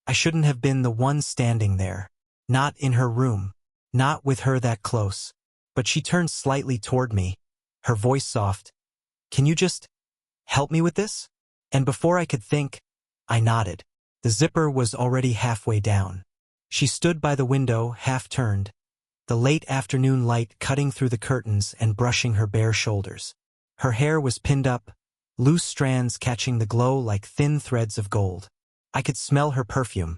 I shouldn't have been the one standing there. Not in her room. Not with her that close. But she turned slightly toward me, her voice soft. Can you just help me with this? And before I could think, I nodded. The zipper was already halfway down. She stood by the window, half-turned, the late afternoon light cutting through the curtains and brushing her bare shoulders. Her hair was pinned up, loose strands catching the glow like thin threads of gold. I could smell her perfume.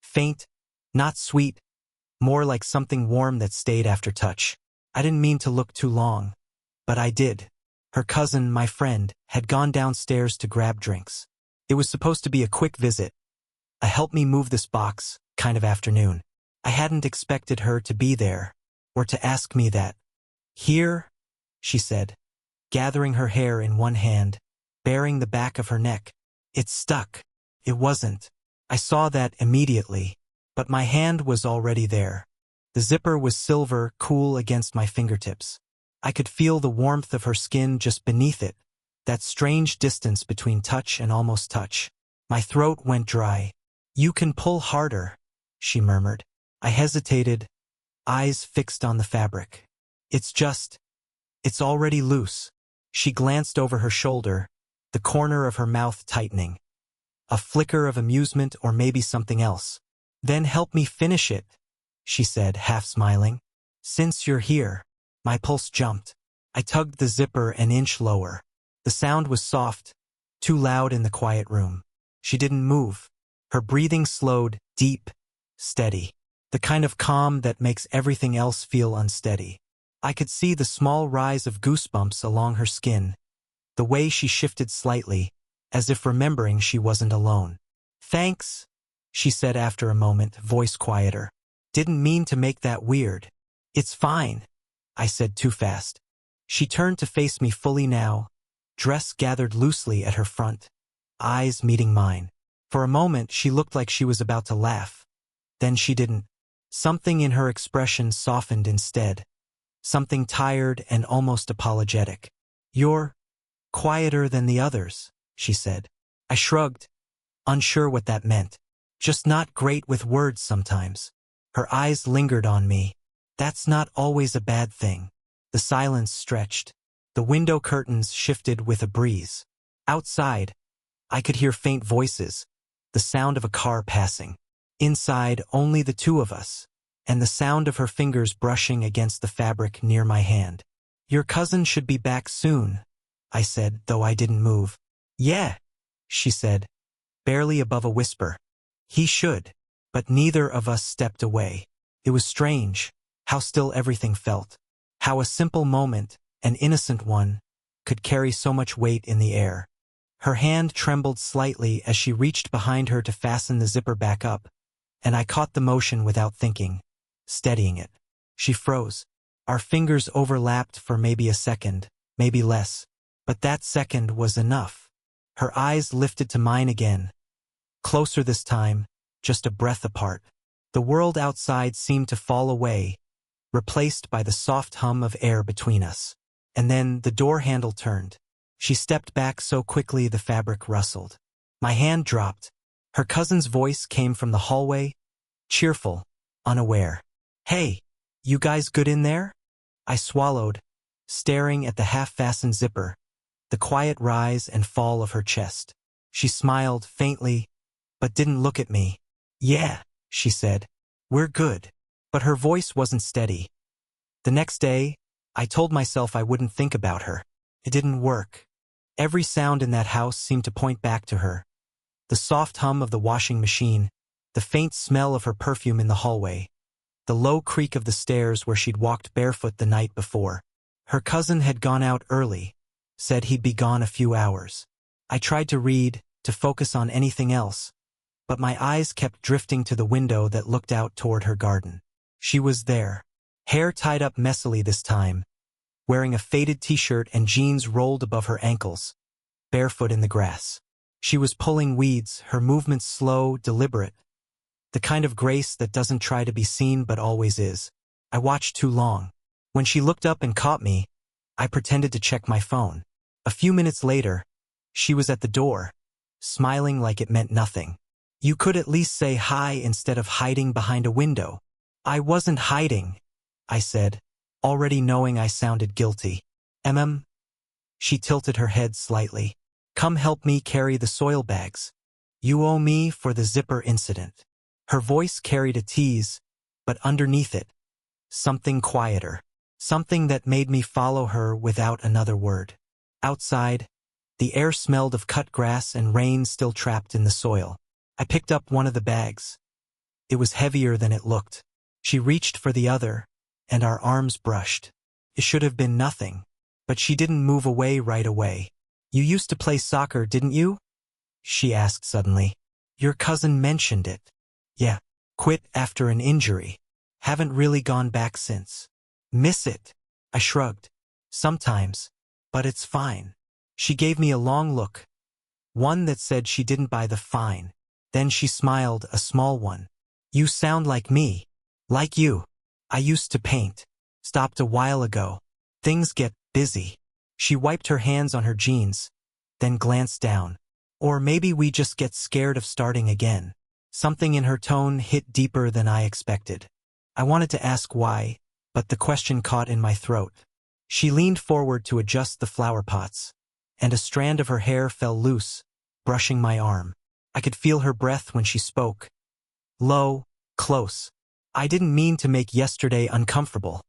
Faint, not sweet, more like something warm that stayed after touch. I didn't mean to look too long, but I did. Her cousin, my friend, had gone downstairs to grab drinks. It was supposed to be a quick visit, a help me move this box kind of afternoon. I hadn't expected her to be there, or to ask me that. Here, she said, gathering her hair in one hand, baring the back of her neck. It stuck. It wasn't. I saw that immediately, but my hand was already there. The zipper was silver, cool against my fingertips. I could feel the warmth of her skin just beneath it, that strange distance between touch and almost touch. My throat went dry. You can pull harder, she murmured. I hesitated, eyes fixed on the fabric. It's already loose. She glanced over her shoulder, the corner of her mouth tightening. A flicker of amusement or maybe something else. Then help me finish it, she said, half smiling. Since you're here. My pulse jumped. I tugged the zipper an inch lower. The sound was soft, too loud in the quiet room. She didn't move. Her breathing slowed, deep, steady. The kind of calm that makes everything else feel unsteady. I could see the small rise of goosebumps along her skin, the way she shifted slightly, as if remembering she wasn't alone. Thanks, she said after a moment, voice quieter. Didn't mean to make that weird. It's fine, I said too fast. She turned to face me fully now, dress gathered loosely at her front, eyes meeting mine. For a moment she looked like she was about to laugh. Then she didn't. Something in her expression softened instead. Something tired and almost apologetic. You're quieter than the others, she said. I shrugged, unsure what that meant. Just not great with words sometimes. Her eyes lingered on me. That's not always a bad thing. The silence stretched. The window curtains shifted with a breeze. Outside, I could hear faint voices, the sound of a car passing. Inside, only the two of us, and the sound of her fingers brushing against the fabric near my hand. Your cousin should be back soon, I said, though I didn't move. Yeah, she said, barely above a whisper. He should. But neither of us stepped away. It was strange, how still everything felt. How a simple moment, an innocent one, could carry so much weight in the air. Her hand trembled slightly as she reached behind her to fasten the zipper back up, and I caught the motion without thinking, steadying it. She froze. Our fingers overlapped for maybe a second, maybe less, but that second was enough. Her eyes lifted to mine again, closer this time, just a breath apart. The world outside seemed to fall away, replaced by the soft hum of air between us. And then the door handle turned. She stepped back so quickly the fabric rustled. My hand dropped. Her cousin's voice came from the hallway, cheerful, unaware. Hey, you guys good in there? I swallowed, staring at the half-fastened zipper, the quiet rise and fall of her chest. She smiled faintly, but didn't look at me. Yeah, she said. We're good. But her voice wasn't steady. The next day, I told myself I wouldn't think about her. It didn't work. Every sound in that house seemed to point back to her. The soft hum of the washing machine, the faint smell of her perfume in the hallway, the low creak of the stairs where she'd walked barefoot the night before. Her cousin had gone out early, said he'd be gone a few hours. I tried to read, to focus on anything else, but my eyes kept drifting to the window that looked out toward her garden. She was there, hair tied up messily this time, wearing a faded t-shirt and jeans rolled above her ankles, barefoot in the grass. She was pulling weeds, her movements slow, deliberate, the kind of grace that doesn't try to be seen but always is. I watched too long. When she looked up and caught me, I pretended to check my phone. A few minutes later, she was at the door, smiling like it meant nothing. You could at least say hi instead of hiding behind a window. I wasn't hiding, I said, already knowing I sounded guilty. She tilted her head slightly. Come help me carry the soil bags. You owe me for the zipper incident. Her voice carried a tease, but underneath it, something quieter. Something that made me follow her without another word. Outside, the air smelled of cut grass and rain still trapped in the soil. I picked up one of the bags. It was heavier than it looked. She reached for the other, and our arms brushed. It should have been nothing, but she didn't move away right away. You used to play soccer, didn't you? She asked suddenly. Your cousin mentioned it. Yeah, quit after an injury. Haven't really gone back since. Miss it. I shrugged. Sometimes, but it's fine. She gave me a long look, one that said she didn't buy the fine. Then she smiled, a small one. You sound like me. Like you. I used to paint. Stopped a while ago. Things get busy. She wiped her hands on her jeans, then glanced down. Or maybe we just get scared of starting again. Something in her tone hit deeper than I expected. I wanted to ask why, but the question caught in my throat. She leaned forward to adjust the flower pots, and a strand of her hair fell loose, brushing my arm. I could feel her breath when she spoke. Low, close. I didn't mean to make yesterday uncomfortable,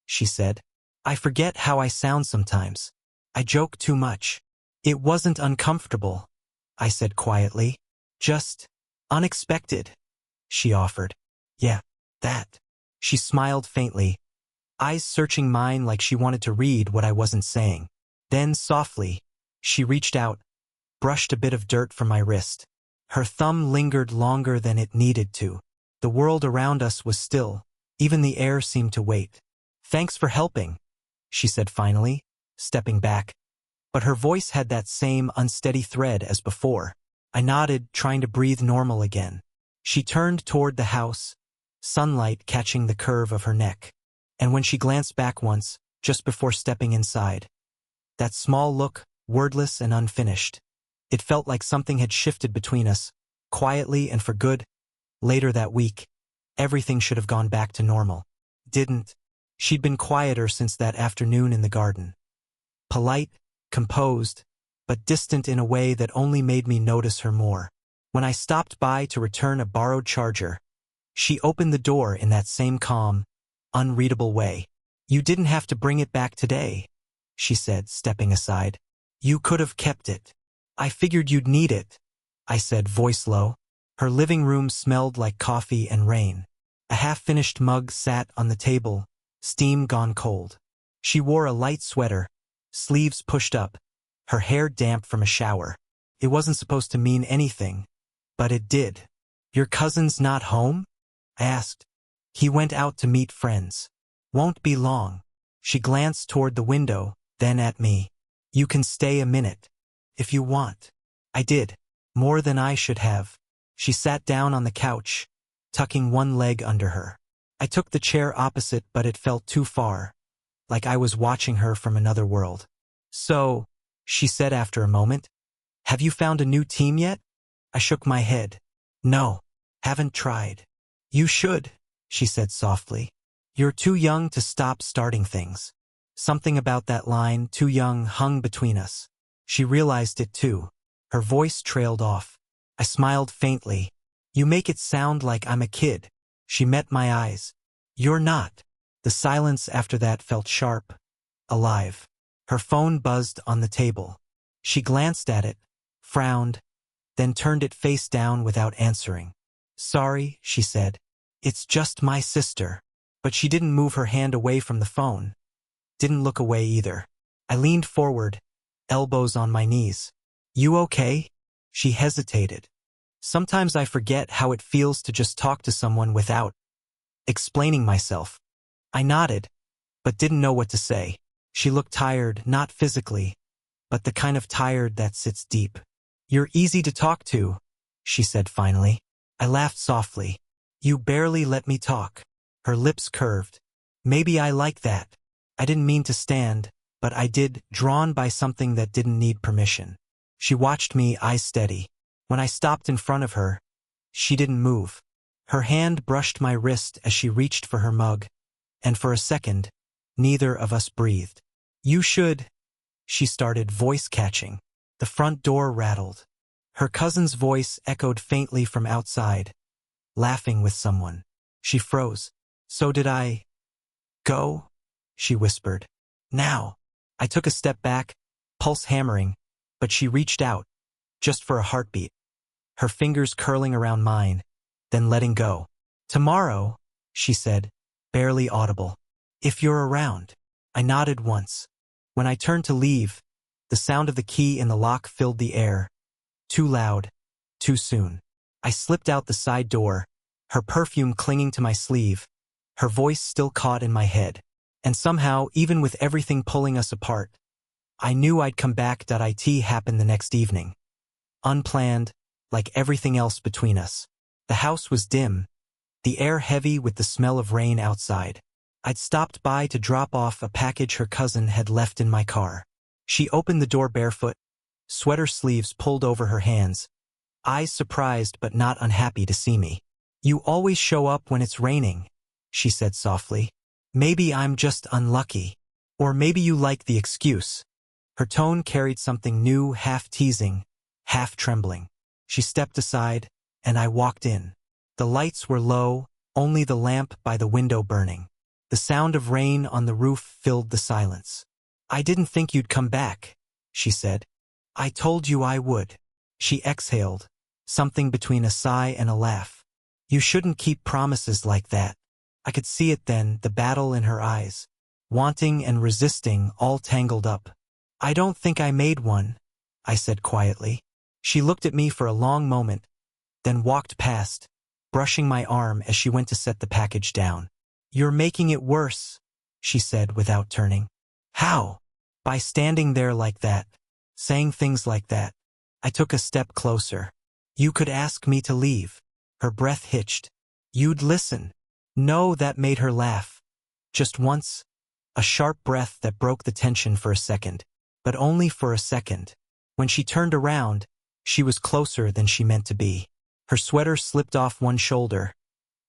she said. I forget how I sound sometimes. I joke too much. It wasn't uncomfortable, I said quietly. Just unexpected, she offered. Yeah, that. She smiled faintly, eyes searching mine like she wanted to read what I wasn't saying. Then softly, she reached out, brushed a bit of dirt from my wrist. Her thumb lingered longer than it needed to. The world around us was still. Even the air seemed to wait. Thanks for helping, she said finally, stepping back. But her voice had that same unsteady thread as before. I nodded, trying to breathe normal again. She turned toward the house, sunlight catching the curve of her neck. And when she glanced back once, just before stepping inside, that small look, wordless and unfinished. It felt like something had shifted between us, quietly and for good. Later that week, everything should have gone back to normal. Didn't. She'd been quieter since that afternoon in the garden. Polite, composed, but distant in a way that only made me notice her more. When I stopped by to return a borrowed charger, she opened the door in that same calm, unreadable way. You didn't have to bring it back today, she said, stepping aside. You could have kept it. I figured you'd need it, I said, voice low. Her living room smelled like coffee and rain. A half-finished mug sat on the table, steam gone cold. She wore a light sweater, sleeves pushed up, her hair damp from a shower. It wasn't supposed to mean anything, but it did. Your cousin's not home? I asked. He went out to meet friends. Won't be long. She glanced toward the window, then at me. You can stay a minute, if you want. I did, more than I should have. She sat down on the couch, tucking one leg under her. I took the chair opposite, but it felt too far, like I was watching her from another world. So, she said after a moment, have you found a new team yet? I shook my head. No, haven't tried. You should, she said softly. You're too young to stop starting things. Something about that line, too young, hung between us. She realized it too. Her voice trailed off. I smiled faintly. You make it sound like I'm a kid. She met my eyes. You're not. The silence after that felt sharp, alive. Her phone buzzed on the table. She glanced at it, frowned, then turned it face down without answering. Sorry, she said. It's just my sister. But she didn't move her hand away from the phone. Didn't look away either. I leaned forward, elbows on my knees. You okay? She hesitated. Sometimes I forget how it feels to just talk to someone without explaining myself. I nodded, but didn't know what to say. She looked tired, not physically, but the kind of tired that sits deep. You're easy to talk to, she said finally. I laughed softly. You barely let me talk. Her lips curved. Maybe I like that. I didn't mean to stand, but I did, drawn by something that didn't need permission. She watched me, eyes steady. When I stopped in front of her, She didn't move. Her hand brushed my wrist as she reached for her mug, and for a second, neither of us breathed. "You should," she started, voice catching. The front door rattled. Her cousin's voice echoed faintly from outside, laughing with someone. She froze. "So did I go?" she whispered. "Now." I took a step back, pulse hammering, but she reached out, just for a heartbeat, her fingers curling around mine, then letting go. "Tomorrow," she said, barely audible. "If you're around." I nodded once. When I turned to leave, the sound of the key in the lock filled the air. Too loud, too soon. I slipped out the side door, her perfume clinging to my sleeve, her voice still caught in my head. And somehow, even with everything pulling us apart, I knew I'd come back. It happened the next evening. Unplanned, like everything else between us. The house was dim, the air heavy with the smell of rain outside. I'd stopped by to drop off a package her cousin had left in my car. She opened the door barefoot, sweater sleeves pulled over her hands, eyes surprised but not unhappy to see me. "You always show up when it's raining," she said softly. "Maybe I'm just unlucky. Or maybe you like the excuse." Her tone carried something new, half teasing, half trembling. She stepped aside, and I walked in. The lights were low, only the lamp by the window burning. The sound of rain on the roof filled the silence. "I didn't think you'd come back," she said. "I told you I would." She exhaled, something between a sigh and a laugh. "You shouldn't keep promises like that." I could see it then, the battle in her eyes. Wanting and resisting, all tangled up. "I don't think I made one," I said quietly. She looked at me for a long moment, then walked past, brushing my arm as she went to set the package down. "You're making it worse," she said without turning. "How?" "By standing there like that, saying things like that." I took a step closer. "You could ask me to leave." Her breath hitched. "You'd listen." No, that made her laugh. Just once, a sharp breath that broke the tension for a second, but only for a second. When she turned around, she was closer than she meant to be. Her sweater slipped off one shoulder,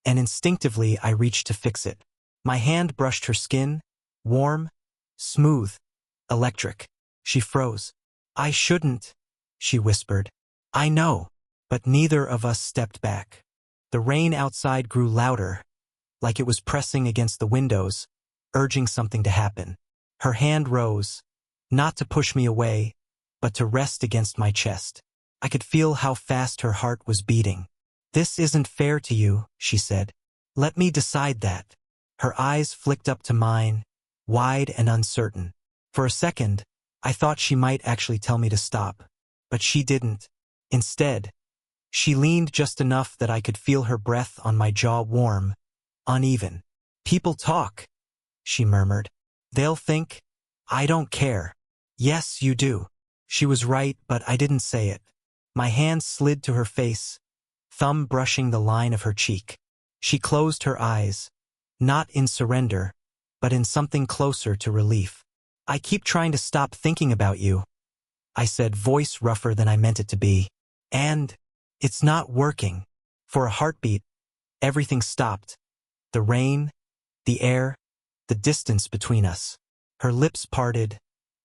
and instinctively I reached to fix it. My hand brushed her skin, warm, smooth, electric. She froze. "I shouldn't," she whispered. "I know." But neither of us stepped back. The rain outside grew louder, like it was pressing against the windows, urging something to happen. Her hand rose, not to push me away, but to rest against my chest. I could feel how fast her heart was beating. "This isn't fair to you," she said. "Let me decide that." Her eyes flicked up to mine, wide and uncertain. For a second, I thought she might actually tell me to stop, but she didn't. Instead, she leaned just enough that I could feel her breath on my jaw, warm, uneven. "People talk," she murmured. "They'll think I don't care." "Yes, you do." She was right, but I didn't say it. My hand slid to her face, thumb brushing the line of her cheek. She closed her eyes, not in surrender, but in something closer to relief. "I keep trying to stop thinking about you," I said, voice rougher than I meant it to be. "And it's not working." For a heartbeat, everything stopped. The rain, the air, the distance between us. Her lips parted,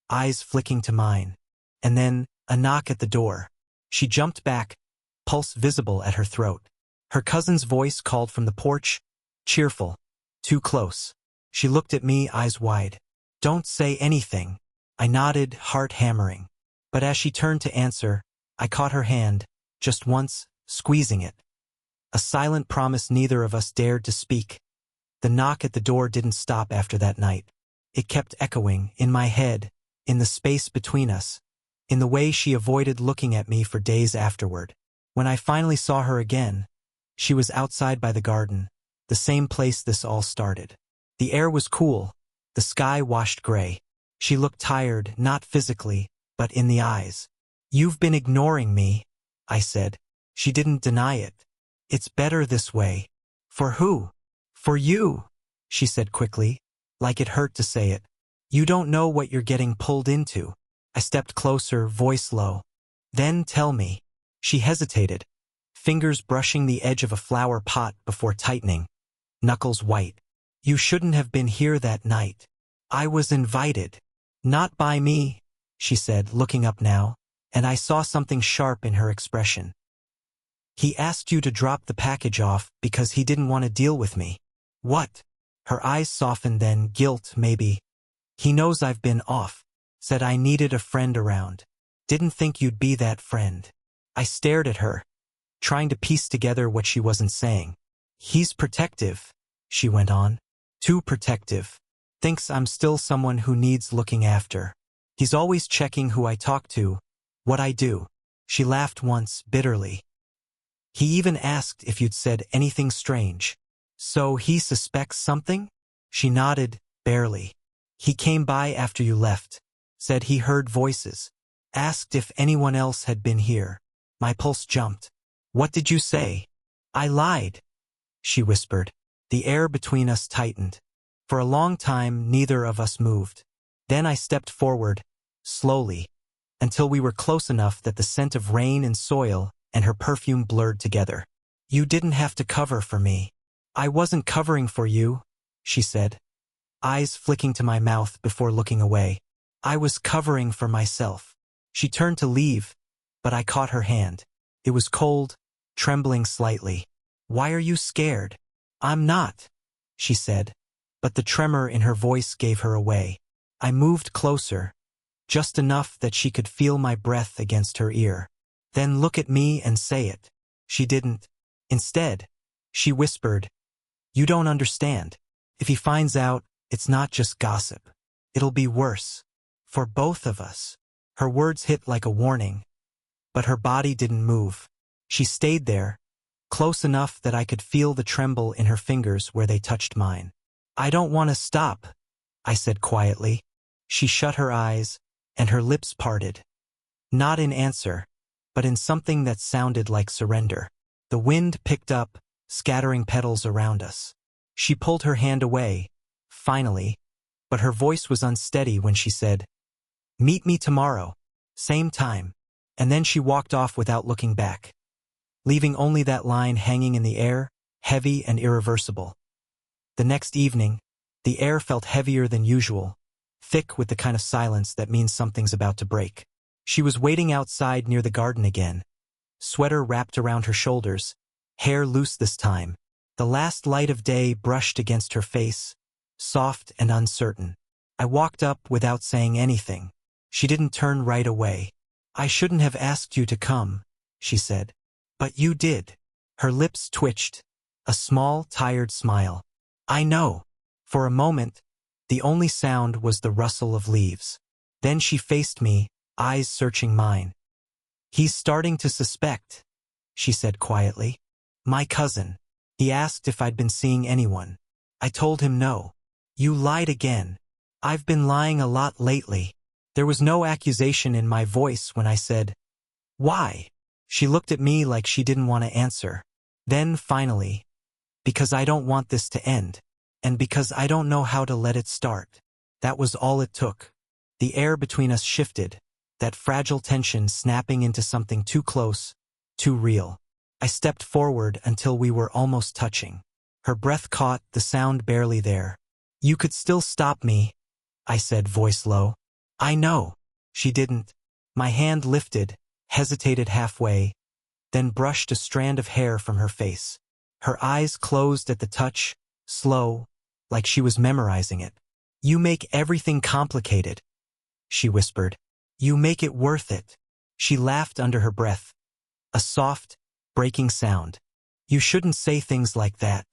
eyes flicking to mine. And then, a knock at the door. She jumped back, pulse visible at her throat. Her cousin's voice called from the porch, cheerful, too close. She looked at me, eyes wide. "Don't say anything." I nodded, heart hammering. But as she turned to answer, I caught her hand, just once, squeezing it. A silent promise neither of us dared to speak. The knock at the door didn't stop after that night. It kept echoing, in my head, in the space between us, in the way she avoided looking at me for days afterward. When I finally saw her again, she was outside by the garden, the same place this all started. The air was cool, the sky washed gray. She looked tired, not physically, but in the eyes. "You've been ignoring me," I said. She didn't deny it. "It's better this way." "For who?" "For you," she said quickly, like it hurt to say it. "You don't know what you're getting pulled into." I stepped closer, voice low. "Then tell me." She hesitated, fingers brushing the edge of a flower pot before tightening, knuckles white. You shouldn't have been here that night. I was invited. Not by me, she said, looking up now, and I saw something sharp in her expression. He asked you to drop the package off because he didn't want to deal with me. What? Her eyes softened, then guilt, maybe. He knows I've been off. Said I needed a friend around. Didn't think you'd be that friend. I stared at her, trying to piece together what she wasn't saying. He's protective, she went on. Too protective. Thinks I'm still someone who needs looking after. He's always checking who I talk to, what I do. She laughed once, bitterly. He even asked if you'd said anything strange. So he suspects something? She nodded, barely. He came by after you left. Said he heard voices. Asked if anyone else had been here. My pulse jumped. What did you say? I lied, she whispered. The air between us tightened. For a long time, neither of us moved. Then I stepped forward, slowly, until we were close enough that the scent of rain and soil and her perfume blurred together. You didn't have to cover for me. I wasn't covering for you, she said, eyes flicking to my mouth before looking away. I was covering for myself. She turned to leave, but I caught her hand. It was cold, trembling slightly. Why are you scared? I'm not, she said, but the tremor in her voice gave her away. I moved closer, just enough that she could feel my breath against her ear. Then look at me and say it. She didn't. Instead, she whispered, you don't understand. If he finds out, it's not just gossip. It'll be worse. For both of us. Her words hit like a warning, but her body didn't move. She stayed there, close enough that I could feel the tremble in her fingers where they touched mine. I don't want to stop, I said quietly. She shut her eyes, and her lips parted. Not in answer, but in something that sounded like surrender. The wind picked up, scattering petals around us. She pulled her hand away, finally, but her voice was unsteady when she said, meet me tomorrow, same time. And then she walked off without looking back, leaving only that line hanging in the air, heavy and irreversible. The next evening, the air felt heavier than usual, thick with the kind of silence that means something's about to break. She was waiting outside near the garden again, sweater wrapped around her shoulders, hair loose this time. The last light of day brushed against her face, soft and uncertain. I walked up without saying anything. She didn't turn right away. I shouldn't have asked you to come, she said. But you did. Her lips twitched, a small, tired smile. I know. For a moment, the only sound was the rustle of leaves. Then she faced me, eyes searching mine. He's starting to suspect, she said quietly. My cousin. He asked if I'd been seeing anyone. I told him no. You lied again. I've been lying a lot lately. There was no accusation in my voice when I said, why? She looked at me like she didn't want to answer. Then, finally, because I don't want this to end, and because I don't know how to let it start. That was all it took. The air between us shifted, that fragile tension snapping into something too close, too real. I stepped forward until we were almost touching. Her breath caught, the sound barely there. You could still stop me, I said, voice low. I know. She didn't. My hand lifted, hesitated halfway, then brushed a strand of hair from her face. Her eyes closed at the touch, slow, like she was memorizing it. You make everything complicated, she whispered. You make it worth it. She laughed under her breath, a soft, breaking sound. You shouldn't say things like that.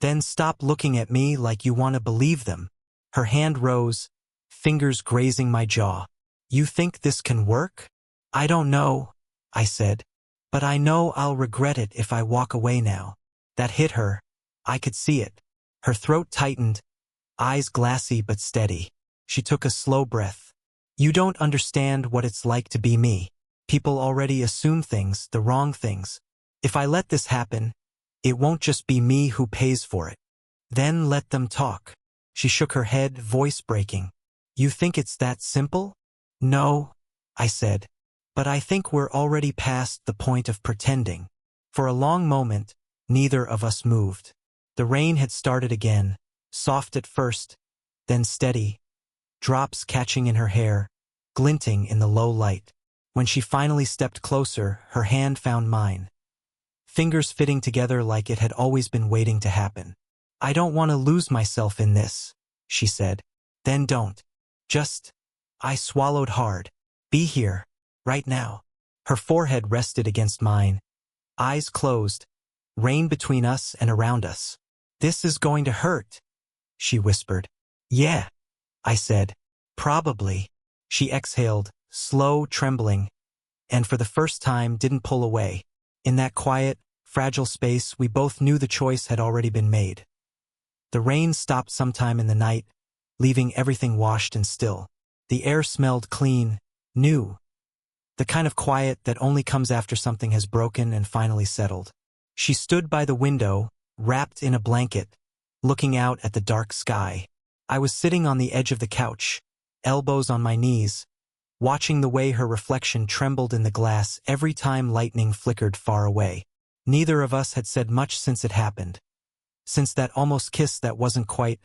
Then stop looking at me like you want to believe them. Her hand rose, fingers grazing my jaw. You think this can work? I don't know, I said, but I know I'll regret it if I walk away now. That hit her. I could see it. Her throat tightened, eyes glassy but steady. She took a slow breath. You don't understand what it's like to be me. People already assume things, the wrong things. If I let this happen, it won't just be me who pays for it. Then let them talk. She shook her head, voice breaking. You think it's that simple? No, I said. But I think we're already past the point of pretending. For a long moment, neither of us moved. The rain had started again, soft at first, then steady, drops catching in her hair, glinting in the low light. When she finally stepped closer, her hand found mine, fingers fitting together like it had always been waiting to happen. "I don't want to lose myself in this," she said. "Then don't. Just—" I swallowed hard. "Be here, right now." Her forehead rested against mine, eyes closed, rain between us and around us. "This is going to hurt," she whispered. "Yeah," I said. "Probably." She exhaled, slow, trembling, and for the first time didn't pull away. In that quiet, fragile space, we both knew the choice had already been made. The rain stopped sometime in the night, leaving everything washed and still. The air smelled clean, new, the kind of quiet that only comes after something has broken and finally settled. She stood by the window, wrapped in a blanket, looking out at the dark sky. I was sitting on the edge of the couch, elbows on my knees, watching the way her reflection trembled in the glass every time lightning flickered far away. Neither of us had said much since it happened. Since that almost kiss that wasn't quite,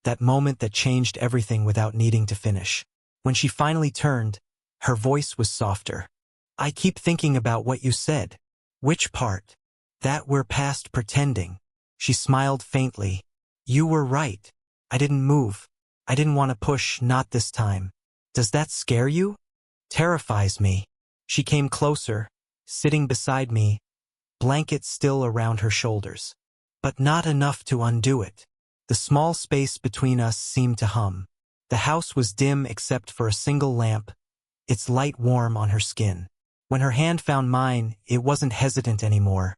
that moment that changed everything without needing to finish. When she finally turned, her voice was softer. "I keep thinking about what you said." "Which part?" "That we're past pretending." She smiled faintly. "You were right. I didn't move. I didn't want to push, not this time." "Does that scare you?" "Terrifies me." She came closer, sitting beside me, blanket still around her shoulders. But not enough to undo it. The small space between us seemed to hum. The house was dim except for a single lamp, its light warm on her skin. When her hand found mine, it wasn't hesitant anymore.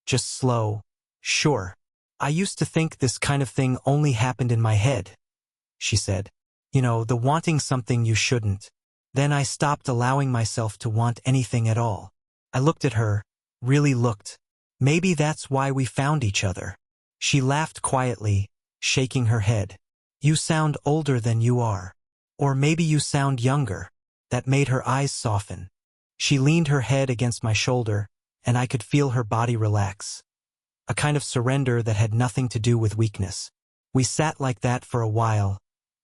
Just slow, sure. "I used to think this kind of thing only happened in my head," she said. "You know, the wanting something you shouldn't." Then I stopped allowing myself to want anything at all. I looked at her, really looked. "Maybe that's why we found each other." She laughed quietly, shaking her head. "You sound older than you are. Or maybe you sound younger." That made her eyes soften. She leaned her head against my shoulder, and I could feel her body relax. A kind of surrender that had nothing to do with weakness. We sat like that for a while,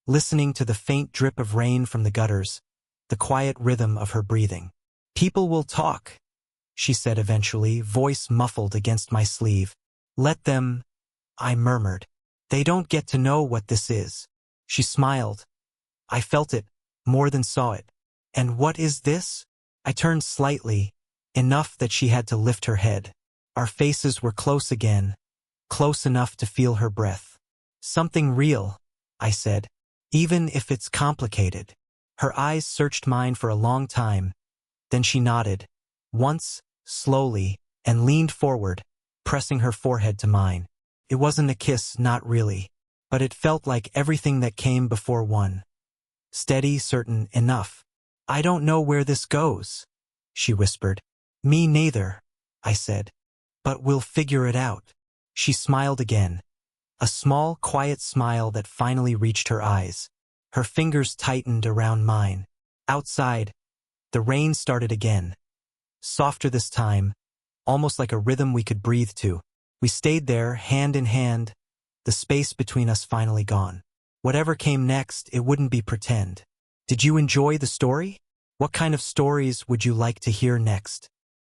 listening to the faint drip of rain from the gutters, the quiet rhythm of her breathing. "People will talk," she said eventually, voice muffled against my sleeve. "Let them," I murmured. "They don't get to know what this is." She smiled. I felt it, more than saw it. "And what is this?" I turned slightly, enough that she had to lift her head. Our faces were close again, close enough to feel her breath. "Something real," I said, "even if it's complicated." Her eyes searched mine for a long time, then she nodded, once, slowly, and leaned forward, pressing her forehead to mine. It wasn't a kiss, not really, but it felt like everything that came before one. Steady, certain, enough. "I don't know where this goes," she whispered. "Me neither," I said. "But we'll figure it out." She smiled again, a small, quiet smile that finally reached her eyes. Her fingers tightened around mine. Outside, the rain started again. Softer this time, almost like a rhythm we could breathe to. We stayed there, hand in hand, the space between us finally gone. Whatever came next, it wouldn't be pretend. Did you enjoy the story? What kind of stories would you like to hear next?